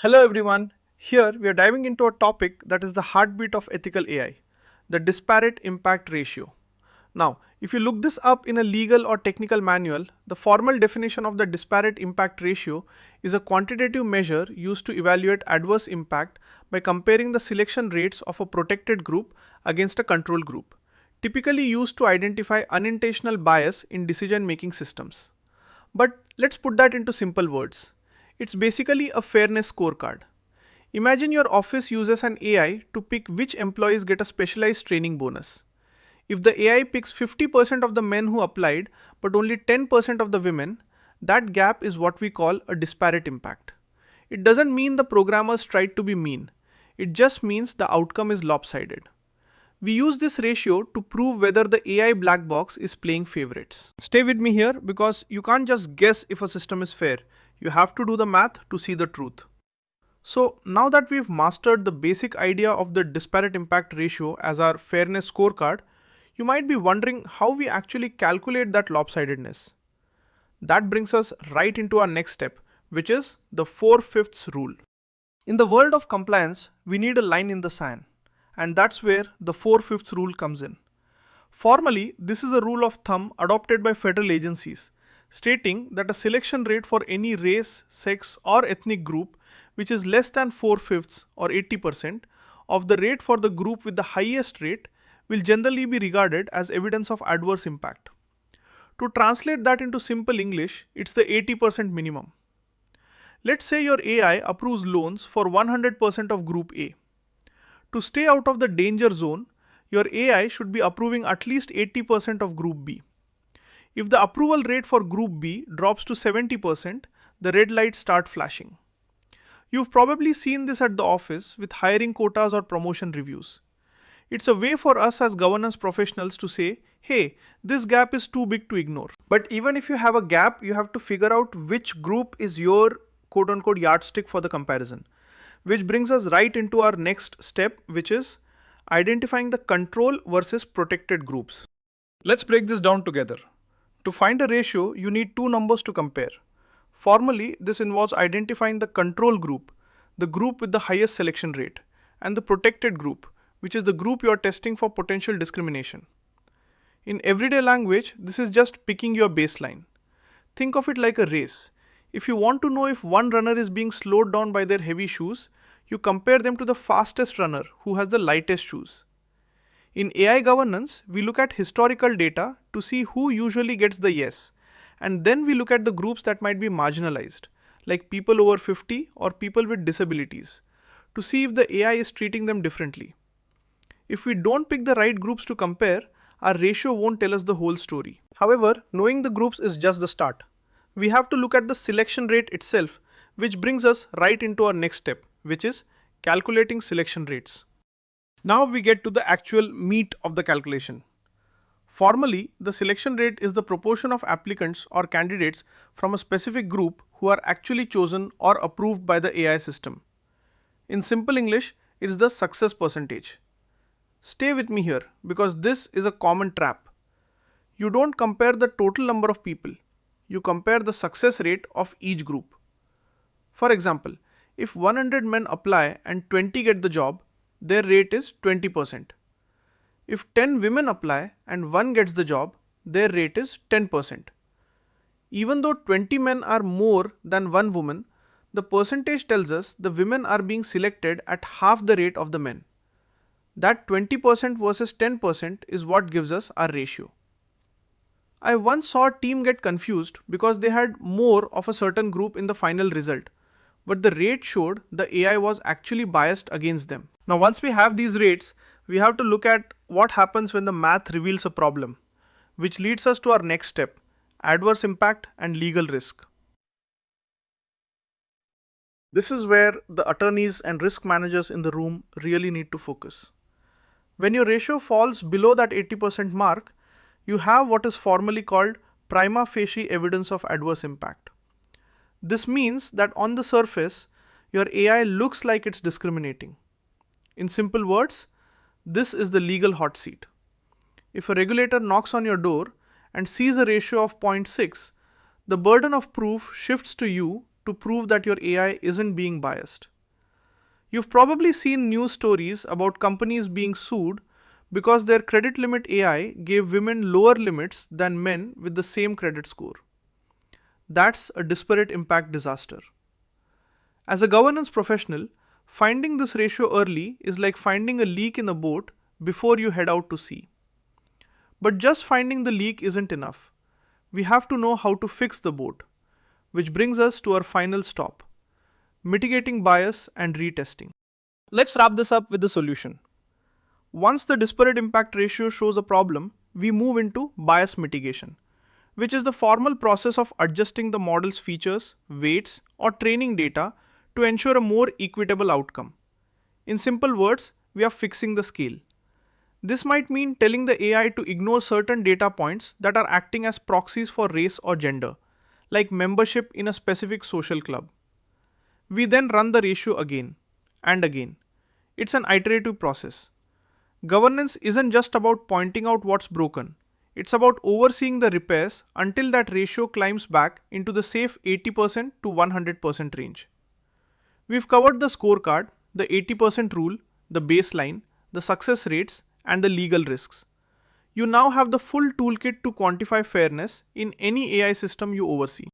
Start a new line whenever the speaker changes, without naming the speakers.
Hello everyone. Here we are diving into a topic that is the heartbeat of ethical AI, the disparate impact ratio. Now, if you look this up in a legal or technical manual, the formal definition of the disparate impact ratio is a quantitative measure used to evaluate adverse impact by comparing the selection rates of a protected group against a control group, typically used to identify unintentional bias in decision-making systems. But let's put that into simple words. It's basically a fairness scorecard. Imagine your office uses an AI to pick which employees get a specialized training bonus. If the AI picks 50% of the men who applied but only 10% of the women, that gap is what we call a disparate impact. It doesn't mean the programmers tried to be mean. It just means the outcome is lopsided. We use this ratio to prove whether the AI black box is playing favorites. Stay with me here because you can't just guess if a system is fair. You have to do the math to see the truth. So now that we've mastered the basic idea of the disparate impact ratio as our fairness scorecard, you might be wondering how we actually calculate that lopsidedness. That brings us right into our next step, which is the 4/5 rule. In the world of compliance, we need a line in the sand, and that's where the 4/5 rule comes in. Formally, this is a rule of thumb adopted by federal agencies, stating that a selection rate for any race, sex, or ethnic group which is less than 4/5 or 80% of the rate for the group with the highest rate will generally be regarded as evidence of adverse impact. To translate that into simple English, it's the 80% minimum. Let's say your AI approves loans for 100% of group A. To stay out of the danger zone, your AI should be approving at least 80% of group B. If the approval rate for group B drops to 70%, the red lights start flashing. You've probably seen this at the office with hiring quotas or promotion reviews. It's a way for us as governance professionals to say, hey, this gap is too big to ignore. But even if you have a gap, you have to figure out which group is your quote-unquote yardstick for the comparison. Which brings us right into our next step, which is identifying the control versus protected groups. Let's break this down together. To find a ratio, you need two numbers to compare. Formally, this involves identifying the control group, the group with the highest selection rate, and the protected group, which is the group you are testing for potential discrimination. In everyday language, this is just picking your baseline. Think of it like a race. If you want to know if one runner is being slowed down by their heavy shoes, you compare them to the fastest runner who has the lightest shoes. In AI governance, we look at historical data to see who usually gets the yes, and then we look at the groups that might be marginalized, like people over 50 or people with disabilities, to see if the AI is treating them differently. If we don't pick the right groups to compare, our ratio won't tell us the whole story. However, knowing the groups is just the start. We have to look at the selection rate itself, which brings us right into our next step, which is calculating selection rates. Now we get to the actual meat of the calculation. Formally, the selection rate is the proportion of applicants or candidates from a specific group who are actually chosen or approved by the AI system. In simple English, it is the success percentage. Stay with me here because this is a common trap. You don't compare the total number of people, you compare the success rate of each group. For example, if 100 men apply and 20 get the job, their rate is 20%. If 10 women apply and 1 gets the job, their rate is 10%. Even though 20 men are more than 1 woman, the percentage tells us the women are being selected at half the rate of the men. That 20% versus 10% is what gives us our ratio. I once saw a team get confused because they had more of a certain group in the final result, but the rate showed the AI was actually biased against them. Now once we have these rates, we have to look at what happens when the math reveals a problem, which leads us to our next step, adverse impact and legal risk. This is where the attorneys and risk managers in the room really need to focus. When your ratio falls below that 80% mark, you have what is formally called prima facie evidence of adverse impact. This means that on the surface, your AI looks like it's discriminating. In simple words, this is the legal hot seat. If a regulator knocks on your door and sees a ratio of 0.6, the burden of proof shifts to you to prove that your AI isn't being biased. You've probably seen news stories about companies being sued because their credit limit AI gave women lower limits than men with the same credit score. That's a disparate impact disaster. As a governance professional, finding this ratio early is like finding a leak in a boat before you head out to sea. But just finding the leak isn't enough. We have to know how to fix the boat, which brings us to our final stop: mitigating bias and retesting. Let's wrap this up with the solution. Once the disparate impact ratio shows a problem, we move into bias mitigation, which is the formal process of adjusting the model's features, weights, or training data to ensure a more equitable outcome. In simple words, we are fixing the scale. This might mean telling the AI to ignore certain data points that are acting as proxies for race or gender, like membership in a specific social club. We then run the ratio again and again. It's an iterative process. Governance isn't just about pointing out what's broken. It's about overseeing the repairs until that ratio climbs back into the safe 80% to 100% range. We've covered the scorecard, the 80% rule, the baseline, the success rates, and the legal risks. You now have the full toolkit to quantify fairness in any AI system you oversee.